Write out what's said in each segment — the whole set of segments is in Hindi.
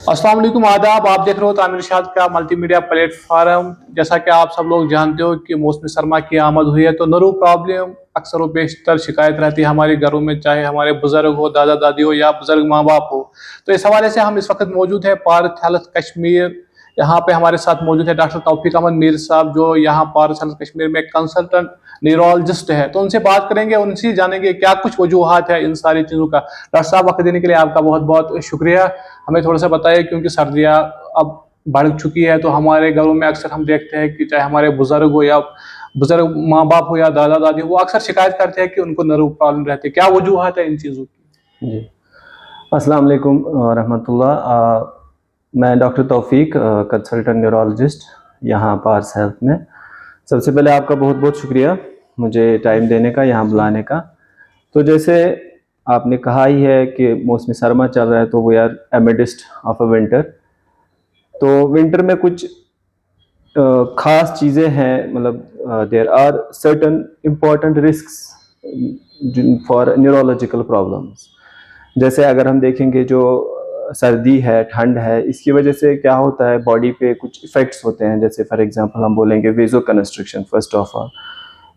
अस्सलाम वालेकुम आदाब। आप देख रहे हो तामिर शाद का मल्टीमीडिया प्लेटफार्म। जैसा कि आप सब लोग जानते हो कि मौसमी सरमा की आमद हुई है, तो नरू प्रॉब्लम अक्सर व बेशतर शिकायत रहती है हमारे घरों में, चाहे हमारे बुजुर्ग हो, दादा दादी हो या बुजुर्ग माँ बाप हो। तो इस हवाले से हम इस वक्त मौजूद है पार्थ हेल्थ कश्मीर। यहाँ पे हमारे साथ मौजूद है डॉक्टर तौफीक अहमद मीर साहब, जो यहाँ पार्थ हेल्थ कश्मीर में कंसल्टेंट न्यूरोलॉजिस्ट है। तो उनसे बात करेंगे, उनसे जानेंगे क्या कुछ वजूहात है इन सारी चीज़ों का। डॉक्टर साहब, वक्त देने के लिए आपका बहुत बहुत शुक्रिया। हमें थोड़ा सा बताइए, क्योंकि सर्दियाँ अब बढ़ चुकी है, तो हमारे घरों में अक्सर हम देखते हैं कि चाहे हमारे बुजुर्ग हो या बुजुर्ग माँ बाप हो या दादा दादी हो, वो अक्सर शिकायत करते हैं कि उनको नर्व प्रॉब्लम रहती है। क्या वजूहत है इन चीज़ों की? जी, अस्सलाम वालेकुम रहमतुल्लाह। मैं डॉक्टर तौफीक, कंसल्टेंट न्यूरोलॉजिस्ट यहाँ पार्स हेल्थ में। सबसे पहले आपका बहुत बहुत शुक्रिया मुझे टाइम देने का, यहाँ बुलाने का। तो जैसे आपने कहा ही है कि मौसमी सरमा चल रहा है, तो we are amidst of a winter. तो विंटर में कुछ ख़ास चीज़ें हैं, मतलब there are certain important risks for neurological problems. जैसे अगर हम देखेंगे, जो सर्दी है, ठंड है, इसकी वजह से क्या होता है, बॉडी पे कुछ इफ़ेक्ट्स होते हैं। जैसे फॉर एग्जांपल हम बोलेंगे वेजो कंस्ट्रिक्शन। फर्स्ट ऑफ ऑल,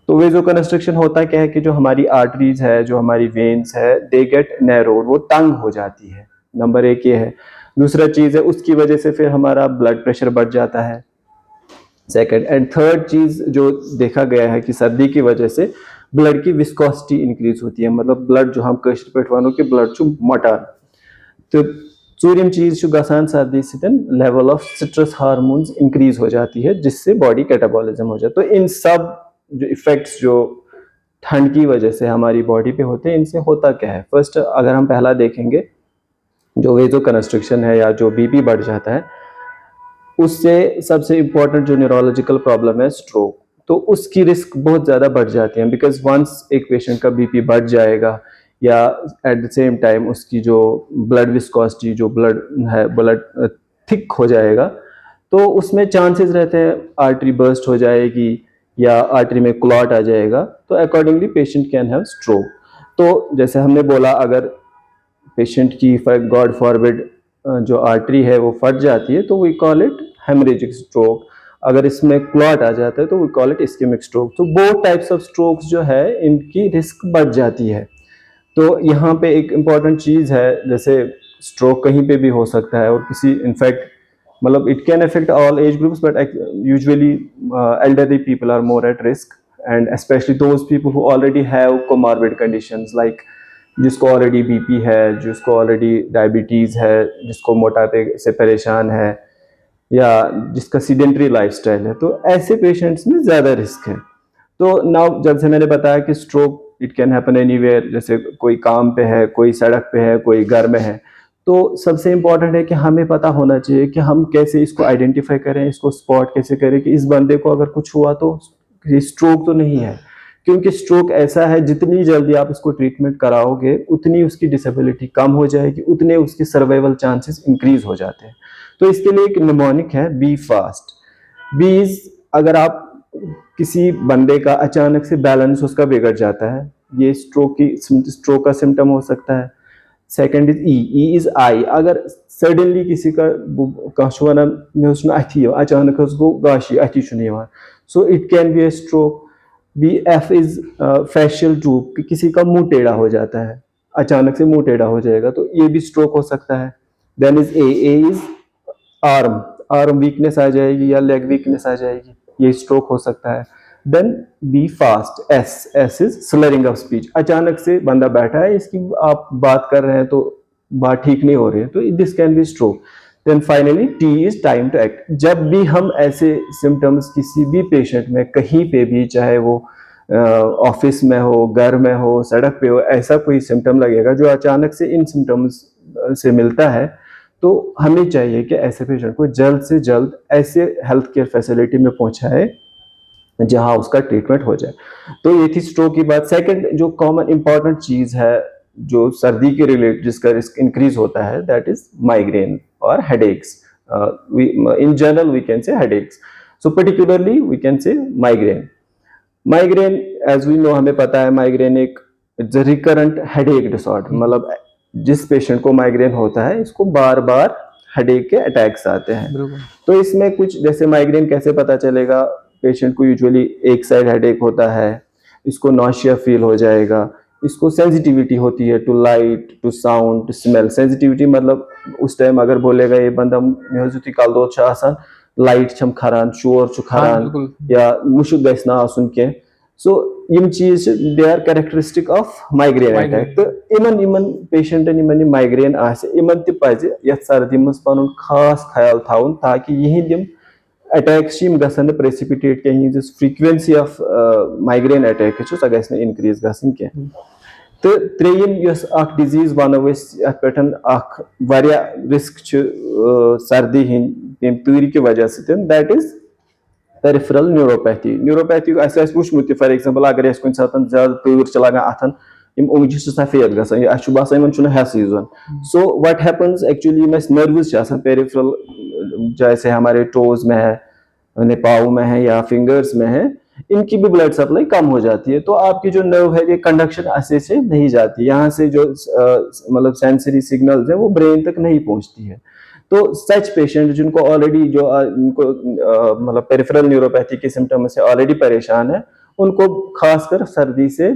तो वेजो कंस्ट्रिक्शन होता क्या है कि जो हमारी आर्टरीज है, जो हमारी वेन्स है, दे गेट नैरो, वो तंग हो जाती है। नंबर एक ये है। दूसरा चीज़ है, उसकी वजह से फिर हमारा ब्लड प्रेशर बढ़ जाता है। सेकेंड एंड थर्ड चीज़ जो देखा गया है कि सर्दी की वजह से ब्लड की विस्कोसिटी इंक्रीज होती है। मतलब ब्लड जो हम कशर पे कि ब्लड मटान। तो ूम चीज़ गसान सर्दी level of stress hormones increase हो जाती है, जिससे बॉडी कैटाबॉलिज्म हो जाता है। तो इन सब जो इफेक्ट्स जो ठंड की वजह से हमारी बॉडी पे होते हैं, इनसे होता क्या है। फर्स्ट अगर हम पहला देखेंगे, जो वेजो कंस्ट्रिक्शन है या जो बीपी बढ़ जाता है, उससे सबसे इम्पोर्टेंट जो न्यूरोलॉजिकल प्रॉब्लम है स्ट्रोक, तो उसकी रिस्क बहुत ज़्यादा बढ़ जाती है। बिकॉज वंस एक पेशेंट का बीपी बढ़ जाएगा, या एट द सेम टाइम उसकी जो ब्लड विस्कोसिटी, जो ब्लड है, ब्लड थिक हो जाएगा, तो उसमें चांसेस रहते हैं आर्टरी बर्स्ट हो जाएगी या आर्टरी में क्लॉट आ जाएगा। तो accordingly patient can have stroke. तो जैसे हमने बोला, अगर पेशेंट की गॉड फॉरबिड जो आर्टरी है वो फट जाती है, तो we call it haemorrhagic stroke. अगर इसमें क्लॉट आ जाता है तो we call it ischaemic stroke. तो बोथ टाइप्स ऑफ स्ट्रोक्स जो है, इनकी रिस्क बढ़ जाती है। तो यहाँ पे एक इम्पॉर्टेंट चीज़ है, जैसे स्ट्रोक कहीं पे भी हो सकता है, और किसी इनफैक्ट मतलब it can affect all age groups, but usually elderly people are more at risk, and specially those people who already have comorbid conditions, like जिसको ऑलरेडी बीपी है, जिसको ऑलरेडी डायबिटीज़ है, जिसको मोटापे से परेशान है, या जिसका सीडेंट्री लाइफस्टाइल है, तो ऐसे पेशेंट्स में ज़्यादा रिस्क है। तो नाउ जब से मैंने बताया कि stroke it can happen anywhere, जैसे कोई काम पे है, कोई सड़क पे है, कोई घर में है, तो सबसे इम्पॉर्टेंट है कि हमें पता होना चाहिए कि हम कैसे इसको आइडेंटिफाई करें, इसको स्पॉट कैसे करें कि इस बंदे को अगर कुछ हुआ तो ये स्ट्रोक तो नहीं है। क्योंकि स्ट्रोक ऐसा है, जितनी जल्दी आप इसको ट्रीटमेंट कराओगे, उतनी उसकी डिसेबिलिटी कम हो जाएगी, उतने उसके सर्वाइवल चांसेस इंक्रीज हो जाते हैं। तो इसके लिए एक निमोनिक है, बी फास्ट। बीज, अगर आप किसी बंदे का अचानक से बैलेंस उसका बिगड़ जाता है, ये स्ट्रोक का सिम्टम हो सकता है। Second is E is I, अगर सडनली किसी का कशवाना में उसने अथी अचानक उसको गाशी अथी so it can be a stroke. B F is facial droop, कि किसी का मुंह टेढ़ा हो जाता है, अचानक से मुंह टेढ़ा हो जाएगा, तो ये भी स्ट्रोक हो सकता है। Then is a is arm, arm weakness आ जाएगी या लेग वीकनेस आ जाएगी, ये स्ट्रोक हो सकता है। Then be fast, S is slurring of speech, अचानक से बंदा बैठा है, इसकी आप बात कर रहे हैं तो बात ठीक नहीं हो रही है, तो this can be stroke. Then finally T is time to act. जब भी हम ऐसे सिम्टम्स किसी भी पेशेंट में कहीं पे भी, चाहे वो ऑफिस में हो, घर में हो, सड़क पे हो, ऐसा कोई सिम्टम लगेगा जो अचानक से इन सिम्टम्स से मिलता है, तो हमें चाहिए कि ऐसे पेशेंट को जल्द से जल्द ऐसे हेल्थ केयर फैसिलिटी में पहुंचाए जहां उसका ट्रीटमेंट हो जाए। तो ये थी स्ट्रोक की बात। सेकंड जो कॉमन इंपॉर्टेंट चीज है जो सर्दी के रिलेटेड जिसका रिस्क इंक्रीज होता है, दैट इज माइग्रेन और headaches. In general we can say headaches, so particularly we can say migraine. Migraine, as we know, हमें पता है माइग्रेन एक रिकरेंट हेडेक डिसऑर्डर, मतलब जिस पेशेंट को माइग्रेन होता है, इसको बार बार हेडेक के अटैक्स आते हैं। बिल्कुल। तो इसमें कुछ जैसे माइग्रेन कैसे पता चलेगा, पेशेंट को यूजुअली एक साइड हेडेक होता है, इसको नॉशिया फील हो जाएगा, इसको सेंसिटिविटी होती है to light, to sound, to smell. Sensitivity मतलब उस टाइम अगर बोलेगा ये बंदा म्यूजिक कल दो लाइट छम खरान, शोर छु हाँ खरान बिल्कुल। या मुशक गस ना आसुन के। सो यम चीज they are characteristic of migraine attack. तो इमन पेशेंटन इमन माइग्रेन आसे इमन त पज यथ सर्दी मज पनुन खास ख्याल थाउन ताकि यहिंद अटैक्स गसन प्रेसिपिटेट कह फ्रीक्वेंसी ऑफ माइग्रेन अटैक सह गस इनक्रीज गसन के। तो त्रेयम यस अख डिजीज वनो पे रिस्क सर्दी हंद तूर की वजह से, that is peripheral neuropathy. Neuropathy वुचमुत फॉर एग्जांपल अगर कुछ सात ज्यादा तूर लगान अथन ओंगज सफेद गसान बसान इन हेसई जोन। So what happens actually nerves peripheral, जैसे हमारे टोज में है, पाव में है या फिंगर्स में है, इनकी भी ब्लड सप्लाई कम हो जाती है। तो आपकी जो नर्व है ये कंडक्शन अच्छे से नहीं जाती, यहाँ से जो मतलब सेंसरी सिग्नल्स है वो ब्रेन तक नहीं पहुंचती है। तो सच पेशेंट जिनको ऑलरेडी जो उनको मतलब पेरिफेरल न्यूरोपैथी के सिम्टम से ऑलरेडी परेशान है, उनको खासकर सर्दी से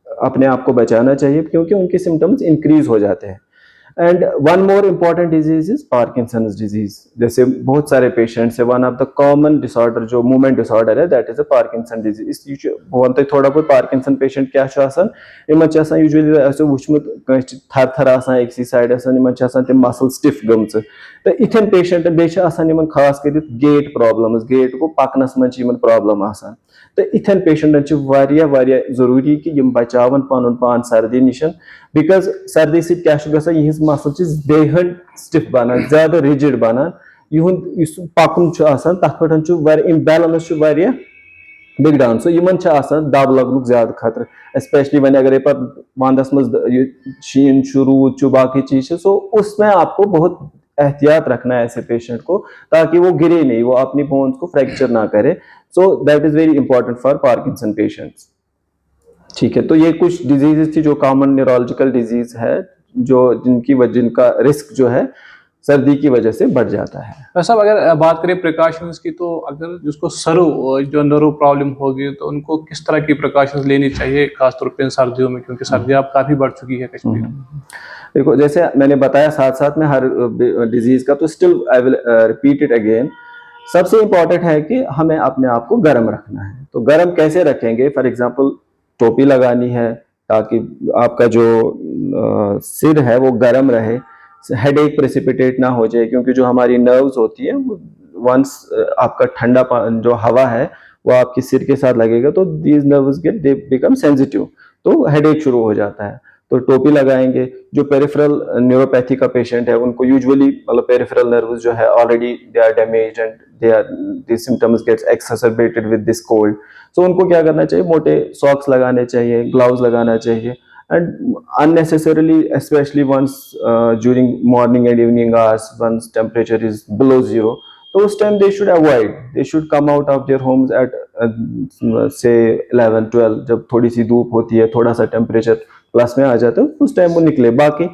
अपने आप को बचाना चाहिए क्योंकि उनके सिम्टम्स इंक्रीज हो जाते हैं। And one more important disease is Parkinson's disease. जैसे बहुत सारे पेशेंट्स है, one of the common disorder जो मूवमेंट डिसऑर्डर है that is a Parkinson disease. One थोड़ा बहुत पार्किंसन पेशेंट क्या इन यूजुअली वुचमुत थर थर एक साइड इन मसल स्टिफ गम। तो इथन पेशेंट बे खास कर गेट प्रॉब्लम्स, गेट को पकनस मन प्रॉब्लम। तो इथन पेशेंटन जरूरी कि बचावन पन पान सर्दी निशन, बिकॉज सर्दी से क्या यह मसल बेहद स्टिफ बनान, ज्यादा रिजिड बनान, यह पकुन तथ पे इम्बैलेंस बिगड़ान। सो इन दब लगन ज्यादा खतर स्पेशली वन अगर वंदस मज शीन रूद बाकी चीज। सो उसमें आपको बहुत एहतियात रखना है ऐसे पेशेंट को ताकि वो गिरे नहीं, वो अपनी बोन्स को फ्रैक्चर ना करे। So that is very important for Parkinson patients. ठीक है, तो ये कुछ डिजीजेस थी जो कॉमन न्यूरोलॉजिकल डिजीज है जो जिनका रिस्क जो है सर्दी की वजह से बढ़ जाता है। साहब अगर बात करें प्रिकॉशंस की, तो अगर जिसको जो नर्व प्रॉब्लम होगी तो उनको किस तरह की प्रिकॉशंस लेनी चाहिए खासतौर पर सर्दियों में, क्योंकि सर्दियाँ अब काफ़ी बढ़ चुकी है कश्मीर में। देखो जैसे मैंने बताया साथ साथ में हर डिजीज का, तो still I will repeat it again. सबसे इंपॉर्टेंट है कि हमें अपने आप को गर्म रखना है। तो गर्म कैसे रखेंगे? फॉर एग्जांपल टोपी लगानी है ताकि आपका जो सिर है वो गर्म रहे, हेडेक प्रेसिपिटेट ना हो जाए, क्योंकि जो हमारी नर्व्स होती है वंस आपका ठंडा जो हवा है वो आपके सिर के साथ लगेगा तो these nerves get they become sensitive, तो हेडेक शुरू हो जाता है। तो टोपी लगाएंगे। जो पेरिफेरल न्यूरोपैथी का पेशेंट है उनको यूजुअली मतलब पेरिफेरल नर्व्स जो है already they are damaged and the symptoms gets exacerbated with this cold. So उनको क्या करना चाहिए? मोटे सॉक्स लगाने चाहिए, ग्लव्स लगाना चाहिए, and unnecessarily especially once during morning and evening hours once temperature is below zero, तो उस time they should avoid, they should come out of their homes at say 11-12, जब थोड़ी सी धूप होती है, थोड़ा सा टेम्परेचर प्लस में आ जाता है, उस टाइम वो निकले। बाकी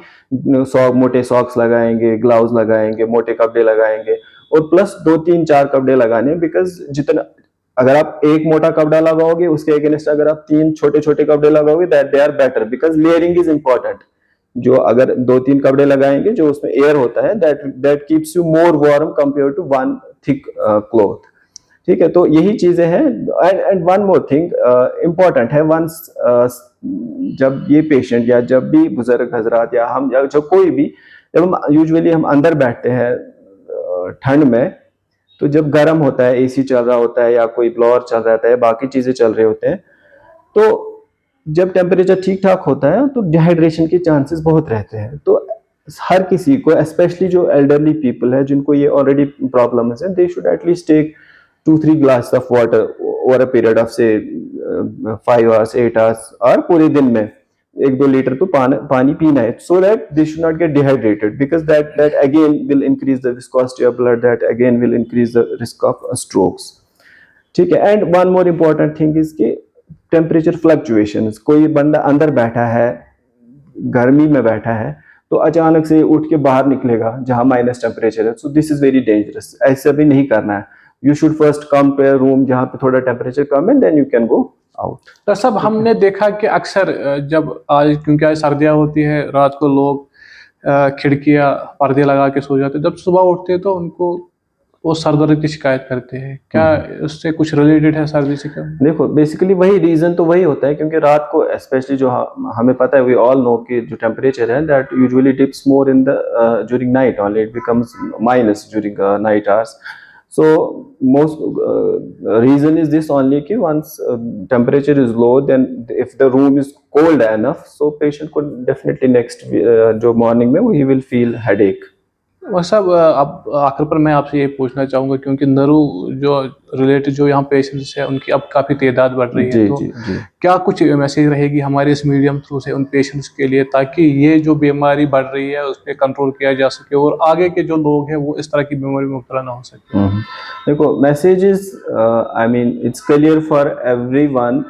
मोटे सॉक्स लगाएंगे, ग्लव्स लगाएंगे, मोटे कपड़े लगाएंगे और प्लस 2-3-4 कपड़े लगाने, बिकॉज जितना अगर आप एक मोटा कपड़ा लगाओगे उसके अगेंस्ट अगर आप 3 छोटे छोटे कपड़े लगाओगे that they are better, because layering is important. जो अगर 2-3 कपड़े लगाएंगे जो उसमें एयर होता है that keeps you more warm compare to one thick cloth. ठीक है, तो यही चीजें हैं। And one more thing important है, वंस जब ये पेशेंट या जब भी बुजुर्ग हजरात या हम या जब कोई भी, जब हम यूजुअली हम अंदर बैठते हैं ठंड में, तो जब गर्म होता है, एसी चल रहा होता है या कोई ब्लोअर चल रहा है, बाकी चीजें चल रहे होते हैं, तो जब टेम्परेचर ठीक ठाक होता है तो डिहाइड्रेशन के चांसेस बहुत रहते हैं। तो हर किसी को, स्पेशली जो एल्डरली पीपल है जिनको ये ऑलरेडी प्रॉब्लम है, they should at least take 2-3 glass of water over a period of say 5 hours 8 hours, और पूरे दिन में 1-2 लीटर तो पानी पीना है, so that they should not get dehydrated, because that again will increase the viscosity of blood, that again will increase the risk of strokes। ठीक है, and one more important thing is कि टेम्परेचर फ्लक्चुएशंस। कोई बंदा अंदर बैठा है, गर्मी में बैठा है, तो अचानक से उठ के बाहर निकलेगा जहाँ माइनस टेम्परेचर है, so this is very dangerous. ऐसा भी नहीं करना है। You should first come to a room जहाँ पे थोड़ा टेम्परेचर कम है, then you can go out. तो सब हमने देखा कि अक्सर जब आज, क्योंकि आज सर्दियाँ होती है, रात को लोग खिड़कियाँ पर्दे लगा के सो जाते हैं, जब सुबह उठते हैं तो उनको वो सर दर्द की शिकायत करते हैं। क्या उससे कुछ रिलेटेड है सर्दी से? क्या देखो, बेसिकली वही रीजन तो वही होता है, क्योंकि रात को स्पेशली जो हमें पता है, वी ऑल नो कि जो टेम्परेचर है that usually dips more in the during night, only it becomes minus during night hours. So most reason is this only कि once temperature is low, then if the room is cold enough, so patient could definitely next जो morning में he will feel headache। वह सब अब आखिर पर मैं आपसे ये पूछना चाहूँगा, क्योंकि नरू जो रिलेटेड जो यहाँ पेशेंट्स है उनकी अब काफ़ी तादाद बढ़ रही है, जी तो जी जी। क्या कुछ मैसेज रहेगी हमारे इस मीडियम थ्रू से उन पेशेंट्स के लिए, ताकि ये जो बीमारी बढ़ रही है उस पर कंट्रोल किया जा सके और आगे के जो लोग हैं वो इस तरह की बीमारी में मुब्तला ना हो सके? देखो, message is I mean it's clear for everyone,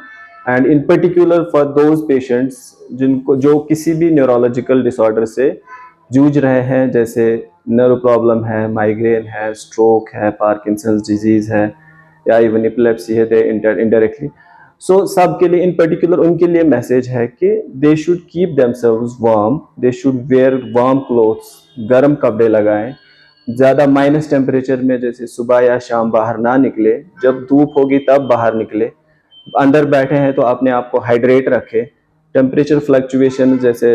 and in particular for those patients जिनको जो किसी भी न्यूरोलॉजिकल डिसऑर्डर से जूझ रहे हैं, जैसे नर्व प्रॉब्लम है, माइग्रेन है, स्ट्रोक है, पार्किंसंस डिजीज़ है, या इवन एपिलेप्सी है, दे इनडायरेक्टली। सो सब के लिए, इन पर्टिकुलर उनके लिए मैसेज है कि they should keep themselves warm, they should wear warm clothes, गर्म कपड़े लगाएं, ज़्यादा माइनस टेम्परेचर में जैसे सुबह या शाम बाहर ना निकले, जब धूप होगी तब बाहर निकले। अंदर बैठे हैं तो अपने आप को हाइड्रेट रखें। टेम्परेचर फ्लक्चुएशन, जैसे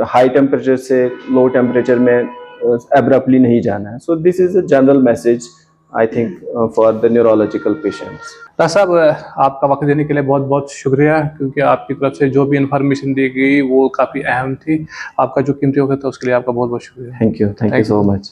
हाई टेम्परेचर से लो टेम्परेचर में एब्रप्टली नहीं जाना है। So this is a general message I think for the neurological patients. Doctor साहब, आपका वक्त देने के लिए बहुत बहुत शुक्रिया, क्योंकि आपकी तरफ से जो भी इन्फॉर्मेशन दी गई वो काफ़ी अहम थी। आपका जो कीमती वक्त था उसके लिए आपका बहुत बहुत शुक्रिया। Thank you Thank so much.